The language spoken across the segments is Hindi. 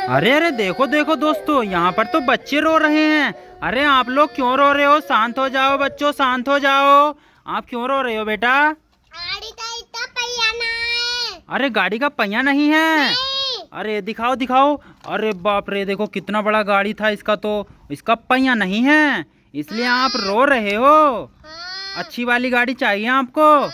अरे अरे देखो देखो दोस्तों, यहाँ पर तो बच्चे रो रहे हैं। अरे आप लोग क्यों रो रहे हो? शांत हो जाओ बच्चों, शांत हो जाओ। आप क्यों रो रहे हो बेटा? गाड़ी का इतना पहिया ना है। अरे गाड़ी का पहिया नहीं है। नहीं। अरे दिखाओ दिखाओ। अरे बाप रे, देखो कितना बड़ा गाड़ी था इसका, तो इसका पहिया नहीं है, इसलिए आप रो रहे हो। हाँ। अच्छी वाली गाड़ी चाहिए आपको। हाँ।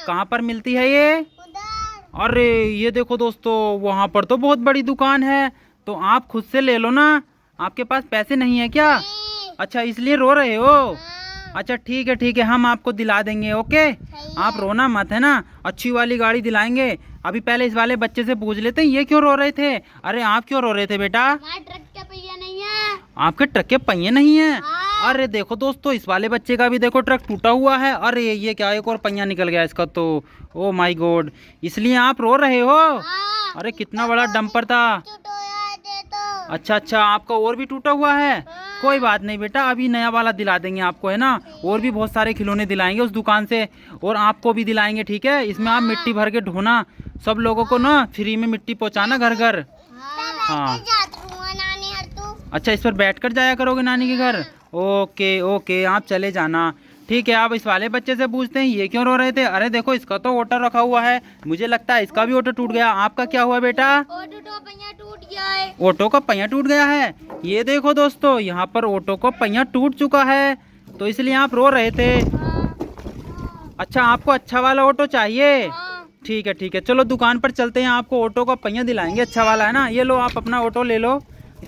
कहाँ पर मिलती है ये? उधर। अरे ये देखो दोस्तों, वहाँ पर तो बहुत बड़ी दुकान है, तो आप खुद से ले लो ना। आपके पास पैसे नहीं है क्या? नहीं। अच्छा इसलिए रो रहे हो। हाँ। अच्छा ठीक है, हम आपको दिला देंगे। ओके, सही आप है। रोना मत, है ना। अच्छी वाली गाड़ी दिलाएंगे। अभी पहले इस वाले बच्चे से पूछ लेते हैं ये क्यों रो रहे थे। अरे आप क्यों रो रहे थे बेटा? हमारे ट्रक का पहिया नहीं है। आपके ट्रक के पहिए नहीं है? हाँ। अरे देखो दोस्तों, इस वाले बच्चे का भी देखो ट्रक टूटा हुआ है। अरे ये क्या, एक और पहिया निकल गया इसका तो। ओ माय गॉड, इसलिए आप रो रहे हो। हाँ। अरे कितना बड़ा डंपर था। टूटा दे तो। अच्छा, आपका और भी टूटा हुआ है। हाँ। कोई बात नहीं बेटा, अभी नया वाला दिला देंगे आपको, है ना। और भी बहुत सारे खिलौने दिलाएंगे उस दुकान से, और आपको भी दिलाएंगे, ठीक है। इसमें आप मिट्टी भर के ढोना, सब लोगों को ना फ्री में मिट्टी पहुंचाना घर घर। हाँ। नानी हर तू। अच्छा, इस पर बैठ कर जाया करोगे नानी के घर? ओके ओके, आप चले जाना। ठीक है, आप इस वाले बच्चे से पूछते हैं ये क्यों रो रहे थे। अरे देखो, इसका तो ऑटो रखा हुआ है, मुझे लगता है इसका भी ऑटो टूट गया। आपका क्या हुआ बेटा? ऑटो तो पहिया टूट गया है। ऑटो का पहिया टूट गया है। ये देखो दोस्तों, यहाँ पर ऑटो का पहिया टूट चुका है, तो इसलिए आप रो रहे थे। अच्छा, आपको अच्छा वाला ऑटो चाहिए? ठीक है, चलो दुकान पर चलते हैं, आपको ऑटो का पहिया दिलाएंगे अच्छा वाला, है ना। ये लो, आप अपना ऑटो ले लो।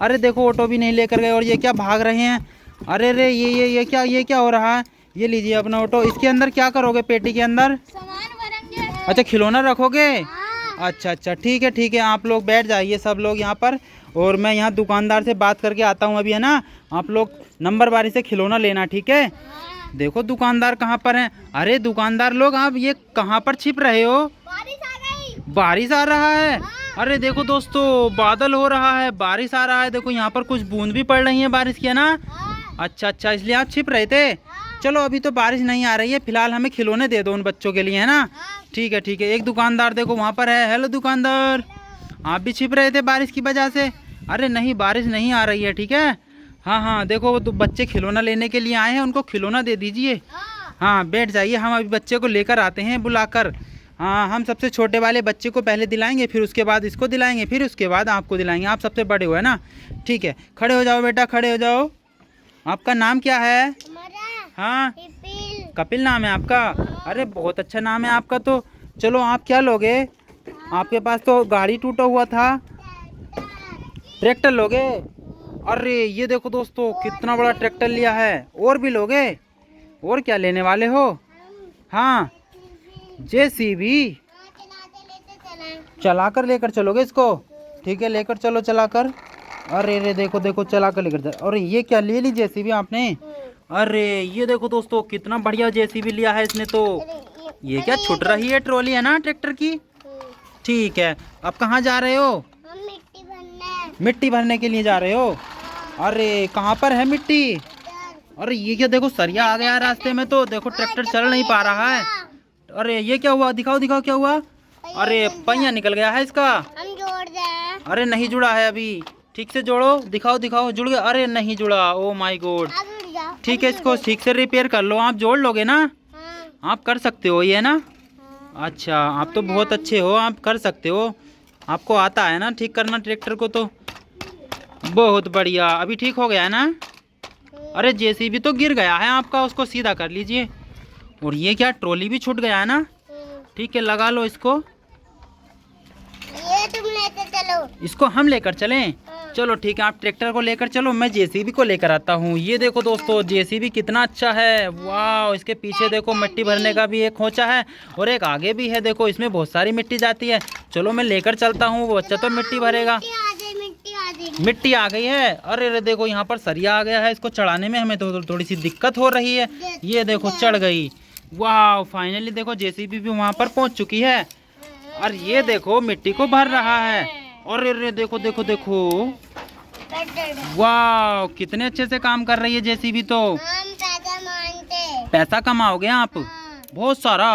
अरे देखो, ऑटो भी नहीं लेकर गए, और ये क्या भाग रहे हैं। अरे रे, ये क्या हो रहा है। ये लीजिए अपना ऑटो। इसके अंदर क्या करोगे? पेटी के अंदर सामान भरेंगे। अच्छा खिलौना रखोगे। हाँ। अच्छा ठीक है, आप लोग बैठ जाइए सब लोग यहाँ पर, और मैं यहाँ दुकानदार से बात करके आता हूँ अभी, है ना। आप लोग नंबर बारी से खिलौना लेना, ठीक है। हाँ। देखो दुकानदार कहाँ पर हैं। अरे दुकानदार लोग, आप ये कहाँ पर छिप रहे हो? बारिश आ गई। बारिश आ रहा है। हाँ। अरे देखो दोस्तों, बादल हो रहा है, बारिश आ रहा है। देखो यहाँ पर कुछ बूंद भी पड़ रही है बारिश की, है ना। हाँ। अच्छा, इसलिए आप छिप रहे थे। चलो अभी तो बारिश नहीं आ रही है, फिलहाल हमें खिलौने दे दो उन बच्चों के लिए, है ना। हाँ। ठीक है, एक दुकानदार देखो वहाँ पर है। हेलो दुकानदार, आप भी छिप रहे थे बारिश की वजह से? अरे नहीं, बारिश नहीं आ रही है, ठीक है। हाँ, देखो वो तो बच्चे खिलौना लेने के लिए आए हैं, उनको खिलौना दे दीजिए। हाँ। हाँ, बैठ जाइए, हम अभी बच्चे को लेकर आते हैं बुलाकर। हाँ, हम सबसे छोटे वाले बच्चे को पहले दिलाएंगे, फिर उसके बाद इसको दिलाएंगे, फिर उसके बाद आपको दिलाएंगे। आप सबसे बड़े हो, है ना। ठीक है, खड़े हो जाओ बेटा, खड़े हो जाओ। आपका नाम क्या है? हमारा हाँ, पिपिल। कपिल नाम है आपका। अरे बहुत अच्छा नाम है आपका तो। चलो आप क्या लोगे? आपके पास तो गाड़ी टूटा हुआ था, ट्रैक्टर लोगे? अरे ये देखो दोस्तों, कितना बड़ा ट्रैक्टर लिया है। और भी लोगे? और क्या लेने वाले हो? हाँ, जेसीबी चलाते लेते चलें। चलाकर लेकर चलोगे इसको? ठीक है, लेकर चलो चलाकर। अरे देखो चलाकर लेकर चलो। अरे ये क्या ले ली जेसीबी आपने? अरे ये देखो दोस्तों, कितना बढ़िया जेसीबी लिया है इसने तो। ये क्या छुट रही है ट्रॉली, है ना ट्रैक्टर की। ठीक है, अब कहाँ जा रहे हो? हम मिट्टी भरने। मिट्टी भरने के लिए जा रहे हो? अरे कहाँ पर है मिट्टी? अरे ये क्या, देखो सरिया आ गया है रास्ते में, तो देखो ट्रैक्टर चल नहीं पा रहा है। अरे ये क्या हुआ, दिखाओ क्या हुआ। अरे पहिया निकल गया है इसका। हम जोड़ दें। अरे नहीं जुड़ा है अभी, ठीक से जोड़ो। दिखाओ, जुड़ गया। अरे नहीं जुड़ा, ओ माय गॉड। अब जुड़ जाओ। ठीक है, इसको ठीक से रिपेयर कर लो। आप जोड़ लोगे ना? हाँ। आप कर सकते हो, ये ना। हाँ। अच्छा, आप तो बहुत अच्छे हो, आप कर सकते हो। आपको आता है ना ठीक करना ट्रैक्टर को, तो बहुत बढ़िया। अभी ठीक हो गया है ना। अरे जेसीबी तो गिर गया है आपका, उसको सीधा कर लीजिए। और ये क्या, ट्रॉली भी छूट गया है ना। ठीक है, लगा लो इसको। ये तुम लेते चलो। इसको हम लेकर चलें? हाँ। चलो ठीक है, आप ट्रैक्टर को लेकर चलो, मैं जेसीबी को लेकर आता हूँ। ये देखो दोस्तों, जेसीबी कितना अच्छा है। वाह, इसके पीछे देखो मिट्टी भरने का भी एक खोचा है, और एक आगे भी है। देखो इसमें बहुत सारी मिट्टी जाती है। चलो मैं लेकर चलता हूँ, वो बच्चा तो मिट्टी भरेगा। मिट्टी आ गई। मिट्टी आ गई है। अरे देखो यहाँ पर सरिया आ गया है, इसको चढ़ाने में हमें तो थोड़ी सी दिक्कत हो रही है। ये देखो चढ़ गई। वाह, फाइनली देखो जेसीबी भी वहाँ पर पहुँच चुकी है। और ये देखो मिट्टी को भर रहा है। अरे देखो वाह, कितने अच्छे से काम कर रही है जेसीबी तो। हम पैसा मांगते। पैसा कमाओगे आप? हाँ। बहुत सारा।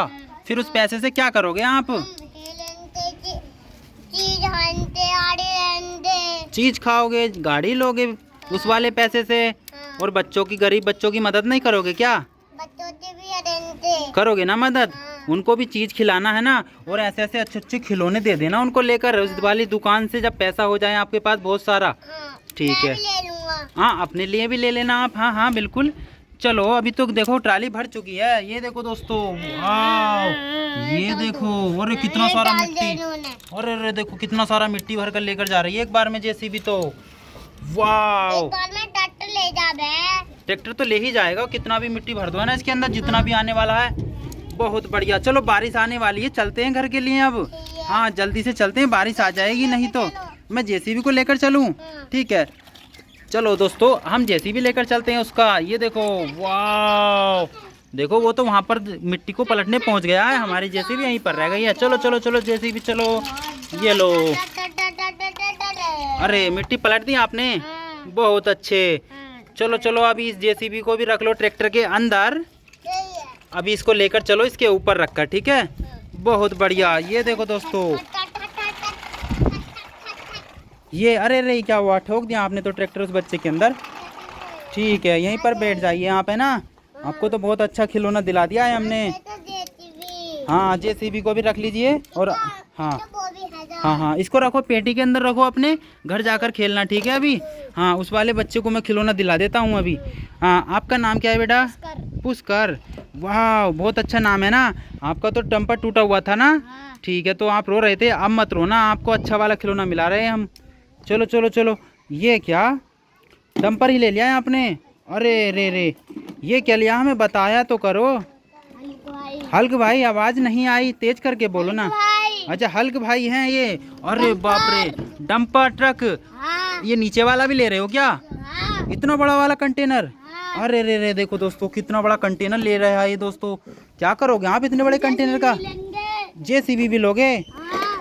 फिर उस पैसे से क्या करोगे आप? चीज हनते आड़े रहते। चीज खाओगे, गाड़ी लोगे उस वाले पैसे से, हाँ। और बच्चों की, गरीब बच्चों की मदद नहीं करोगे क्या? बच्चों की भी अरेंज करोगे ना मदद, हाँ। उनको भी चीज खिलाना है ना, और ऐसे ऐसे अच्छे अच्छे खिलौने दे देना उनको लेकर उस वाली दुकान से, जब पैसा हो जाए आपके पास बहुत सारा। ठीक है, मैं भी ले लूंगा। हाँ अपने लिए भी ले लेना आप। हाँ हाँ बिल्कुल। चलो अभी तो देखो ट्राली भर चुकी है, ये देखो दोस्तों, वाह ये देखो, अरे कितना सारा डाल दे मिट्टी, इन्होंने। अरे देखो कितना सारा मिट्टी भर कर लेकर जा रही है एक बार में जेसीबी तो। वाह एक बार में ट्रैक्टर ले जा बे। ट्रैक्टर तो ले ही जाएगा, कितना भी मिट्टी भर दो है ना इसके अंदर, जितना भी आने वाला है। बहुत बढ़िया। चलो बारिश आने वाली है, चलते हैं घर के लिए अब। हाँ जल्दी से चलते हैं, बारिश आ जाएगी नहीं तो मैं जेसीबी को लेकर चलूँ। ठीक है चलो दोस्तों, हम जेसीबी लेकर चलते हैं उसका। ये देखो वाह, देखो वो तो वहाँ पर मिट्टी को पलटने पहुँच गया है, हमारी जेसीबी यहीं पर रह गई है। चलो चलो चलो जेसीबी चलो, ये लो। अरे मिट्टी पलट दी आपने, बहुत अच्छे। चलो चलो अभी इस जेसीबी को भी रख लो ट्रैक्टर के अंदर, अभी इसको लेकर चलो इसके ऊपर रखकर। ठीक है बहुत बढ़िया। ये देखो दोस्तों, ये अरे रे क्या हुआ, ठोक दिया आपने तो ट्रैक्टर उस बच्चे के अंदर। ठीक है यहीं पर बैठ जाइए आप, है ना, आपको तो बहुत अच्छा खिलौना दिला दिया है हमने। हाँ जेसीबी को भी रख लीजिए, और हाँ हाँ हाँ इसको रखो पेटी के अंदर रखो, अपने घर जाकर खेलना। ठीक है अभी, हाँ उस वाले बच्चे को मैं खिलौना दिला देता हूँ अभी। हाँ आपका नाम क्या है बेटा? पुष्कर। वाह बहुत अच्छा नाम है ना आपका। तो डंपर टूटा हुआ था ना? ठीक है तो आप रो रहे थे, अब मत रोना, आपको अच्छा वाला खिलौना मिला रहे हैं हम। चलो चलो चलो, ये क्या डंपर ही ले लिया है आपने? अरे रे रे, ये क्या लिया, हमें बताया तो करो। हल्क भाई, आवाज़ नहीं आई, तेज करके बोलो ना। अच्छा हल्क भाई हैं ये। अरे बाप रे, डंपर ट्रक, ये नीचे वाला भी ले रहे हो क्या? इतना बड़ा वाला कंटेनर? अरे रे रे, देखो दोस्तों कितना बड़ा कंटेनर ले रहा है ये दोस्तों। क्या करोगे आप इतने बड़े कंटेनर का? जेसीबी भी लोगे?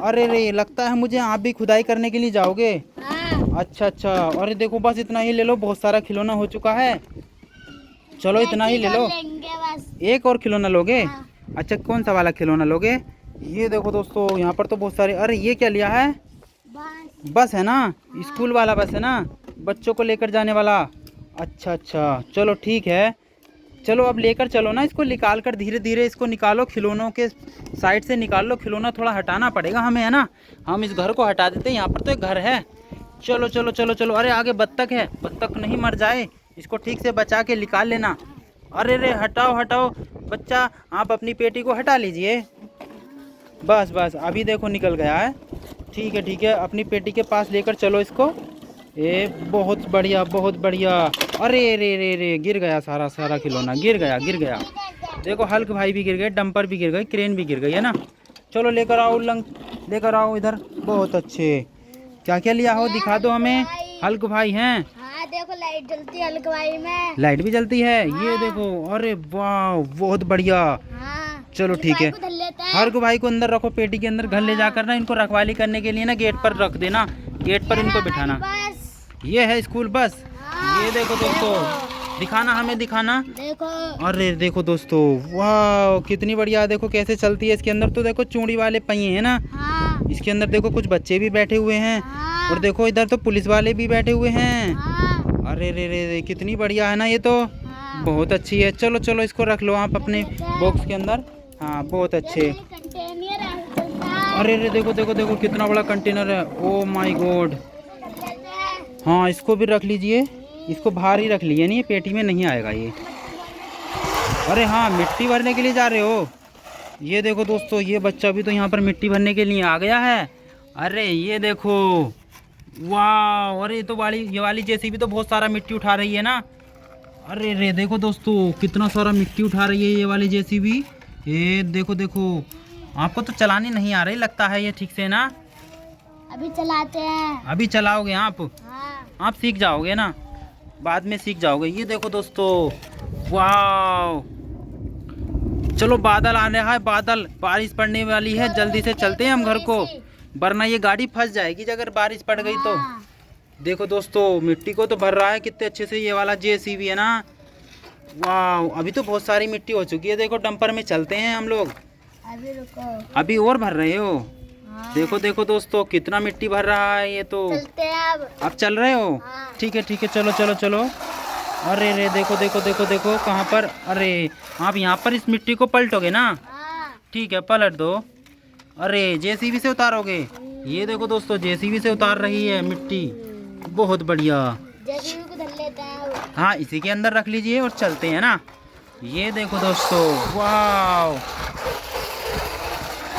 अरे रे, लगता है मुझे आप भी खुदाई करने के लिए जाओगे। अच्छा अच्छा, अरे देखो बस इतना ही ले लो, बहुत सारा खिलौना हो चुका है। चलो इतना ही ले लो, एक और खिलौना लोगे? अच्छा कौन सा वाला खिलौना लोगे? ये देखो दोस्तों यहाँ पर तो बहुत सारे। अरे ये क्या लिया है? बस है ना, स्कूल वाला बस है ना, बच्चों को लेकर जाने वाला। अच्छा अच्छा चलो ठीक है, चलो अब लेकर चलो ना इसको, निकाल कर धीरे धीरे इसको निकालो, खिलौनों के साइड से निकाल लो। खिलौना थोड़ा हटाना पड़ेगा हमें, है ना, हम इस घर को हटा देते हैं, यहाँ पर तो एक घर है। चलो चलो चलो चलो, अरे आगे बत्तख है, बत्तख नहीं मर जाए, इसको ठीक से बचा के निकाल लेना। अरे रे हटाओ हटाओ, बच्चा आप अपनी पेटी को हटा लीजिए। बस बस अभी देखो निकल गया है। ठीक है अपनी पेटी के पास लेकर चलो इसको। ए बहुत बढ़िया बहुत बढ़िया। अरे रे रे रे, गिर गया सारा सारा खिलौना, गिर गया। देखो हल्क भाई भी गिर गए, डंपर भी गिर गई, क्रेन भी गिर गई है ना। चलो लेकर आओ उल्लंघ, लेकर आओ इधर। बहुत अच्छे, क्या क्या लिया हो दिखा दो हमें। हल्क भाई हैं? हाँ देखो लाइट जलती है हल्क भाई में। लाइट भी जलती है, ये देखो। अरे वाह बहुत बढ़िया। चलो ठीक है, हल्क भाई को अंदर रखो पेटी के अंदर, घर ले जाकर ना इनको रखवाली करने के लिए ना गेट पर रख देना, गेट पर इनको बिठाना। ये है स्कूल बस। ये देखो दोस्तों, दिखाना हमें, दिखाना। देखो अरे देखो दोस्तों, वाह कितनी बढ़िया, देखो कैसे चलती है। इसके अंदर तो देखो चूड़ी वाले पहिए हैं ना, इसके अंदर देखो कुछ बच्चे भी बैठे हुए हैं, और देखो इधर तो पुलिस वाले भी बैठे हुए हैं। अरे रे रे रे, कितनी बढ़िया है ना ये तो, बहुत अच्छी है। चलो चलो इसको रख लो आप अपने बॉक्स के अंदर। हाँ बहुत अच्छे। अरे रे देखो देखो देखो कितना बड़ा कंटेनर है, ओ माय गॉड। हाँ इसको भी रख लीजिए, इसको बाहर ही रख लीजिए, नहीं पेटी में नहीं आएगा ये। अरे हाँ मिट्टी भरने के लिए जा रहे हो? ये देखो दोस्तों, ये बच्चा भी तो यहाँ पर मिट्टी भरने के लिए आ गया है। अरे ये देखो, वाह, अरे ये वाली जेसीबी तो बहुत सारा मिट्टी उठा रही है ना। अरे रे देखो दोस्तों, कितना सारा मिट्टी उठा रही है ये वाली जेसीबी। ये देखो देखो, आपको तो चलानी नहीं आ रही लगता है ये ठीक से ना। अभी चलाते हैं। अभी चलाओगे आप? आप सीख जाओगे ना, बाद में सीख जाओगे। ये देखो दोस्तों, वाह, चलो बादल आने है, बादल, बारिश पड़ने वाली है, जल्दी से चलते हैं हम घर को, वरना ये गाड़ी फंस जाएगी अगर बारिश पड़ गई तो। देखो दोस्तों, मिट्टी को तो भर रहा है कितने अच्छे से ये वाला जेसीबी है ना। वाह, अभी तो बहुत सारी मिट्टी हो चुकी है। देखो डंपर में चलते हैं हम लोग। अभी रुको, अभी और भर रहे हो? देखो देखो दोस्तों कितना मिट्टी भर रहा है ये तो। चलते हैं अब। आप चल रहे हो? हाँ। ठीक है चलो चलो चलो। अरे रे देखो देखो देखो देखो कहाँ पर। अरे आप यहाँ पर इस मिट्टी को पलटोगे ना? हाँ। ठीक है पलट दो। अरे जेसीबी से उतारोगे? ये देखो दोस्तों जेसीबी से उतार रही है मिट्टी। बहुत बढ़िया। जेसीबी को धर लेते हैं अब। हाँ इसी के अंदर रख लीजिए और चलते हैं ना। ये देखो दोस्तों वाव।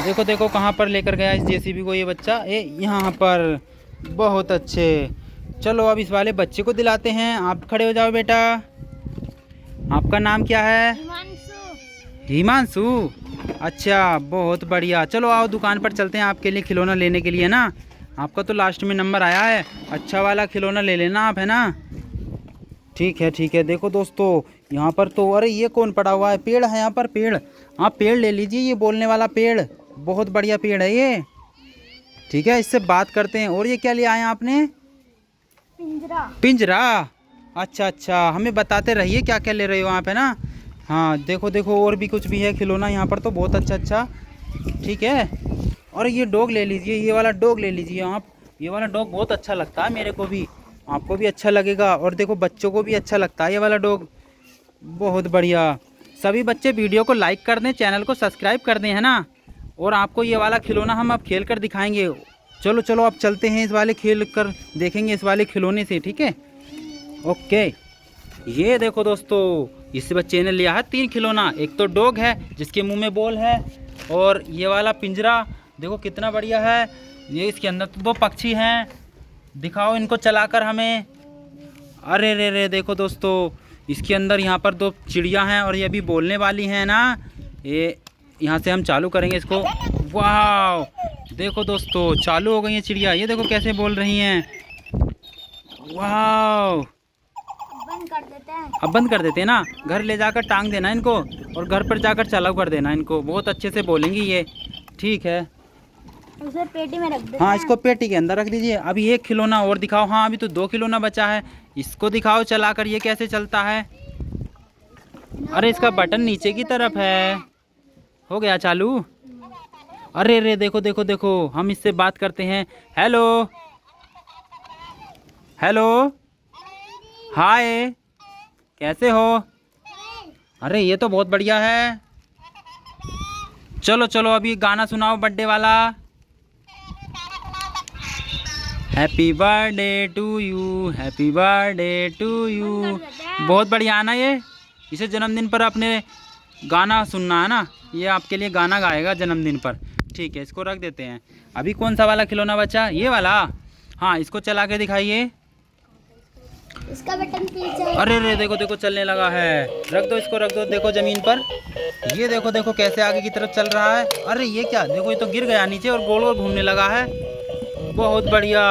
देखो देखो कहाँ पर लेकर गया इस जेसीबी को ये बच्चा। यहाँ पर। बहुत अच्छे। चलो अब इस वाले बच्चे को दिलाते हैं। आप खड़े हो जाओ बेटा। आपका नाम क्या है? हिमांशु। हिमांशु। अच्छा बहुत बढ़िया। चलो आओ दुकान पर चलते हैं आपके लिए खिलौना लेने के लिए ना। आपका तो लास्ट में नंबर आया है। अच्छा वाला खिलौना ले लेना आप, है ना? ठीक है। देखो दोस्तों यहाँ पर तो अरे ये कौन पड़ा हुआ है? पेड़ है यहाँ पर, पेड़। आप पेड़ ले लीजिए, ये बोलने वाला पेड़। बहुत बढ़िया पेड़ है ये। ठीक है इससे बात करते हैं। और ये क्या ले आए हैं आपने? पिंजरा। पिंजरा। अच्छा हमें बताते रहिए क्या क्या ले रहे हो आप, है ना? हाँ देखो देखो और भी कुछ भी है खिलौना यहाँ पर तो बहुत अच्छा। ठीक है। और ये डॉग ले लीजिए, ये वाला डॉग ले लीजिए आप। ये वाला डॉग बहुत अच्छा लगता है मेरे को भी, आपको भी अच्छा लगेगा। और देखो बच्चों को भी अच्छा लगता है ये वाला डॉग। बहुत बढ़िया। सभी बच्चे वीडियो को लाइक कर दें, चैनल को सब्सक्राइब कर दें, है ना? और आपको ये वाला खिलौना हम अब खेल कर दिखाएंगे। चलो अब चलते हैं इस वाले खेल कर देखेंगे इस वाले खिलौने से। ठीक है ओके। ये देखो दोस्तों इस बच्चे ने लिया है 3 खिलौना। एक तो डॉग है जिसके मुंह में बॉल है, और ये वाला पिंजरा देखो कितना बढ़िया है। ये इसके अंदर तो 2 पक्षी हैं। दिखाओ इनको चलाकर हमें। अरे रे देखो दोस्तों इसके अंदर यहाँ पर 2 चिड़िया हैं और ये अभी बोलने वाली हैं ना। ये यहाँ से हम चालू करेंगे इसको। वाह देखो दोस्तों चालू हो गई है चिड़िया। ये देखो कैसे बोल रही हैं। वाह। बंद कर देते हैं। अब बंद कर देते हैं ना। घर ले जाकर टांग देना इनको और घर पर जाकर चालू कर देना इनको। बहुत अच्छे से बोलेंगी ये। ठीक है। उसे पेटी में रख देते हाँ हैं। इसको पेटी के अंदर रख दीजिए। अभी एक खिलौना और दिखाओ। हाँ अभी तो 2 खिलौना बचा है। इसको दिखाओ चलाकर ये कैसे चलता है। अरे इसका बटन नीचे की तरफ है। हो गया चालू। अरे रे देखो देखो देखो हम इससे बात करते हैं। हेलो हाय कैसे हो? अरे ये तो बहुत बढ़िया है। चलो अभी गाना सुनाओ बर्थडे वाला। Happy birthday to you, happy birthday to you. बहुत बढ़िया ना ये। इसे जन्मदिन पर अपने गाना सुनना है ना। ये आपके लिए गाना गाएगा जन्मदिन पर। ठीक है इसको रख देते हैं। अभी कौन सा वाला खिलौना बचा? ये वाला। हाँ इसको चला के दिखाइए। इसका बटन पीछे। अरे रे देखो देखो चलने लगा है। रख दो इसको, रख दो। देखो ज़मीन पर। ये देखो देखो कैसे आगे की तरफ चल रहा है। अरे ये क्या देखो ये तो गिर गया नीचे और गोल गोल घूमने लगा है। बहुत बढ़िया।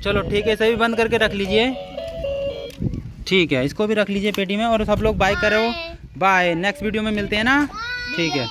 चलो ठीक है इसे भी बंद करके रख लीजिए। ठीक है इसको भी रख लीजिए पेटी में। और सब लोग बाय करो। बाय। नेक्स्ट वीडियो में मिलते हैं ना। ठीक है।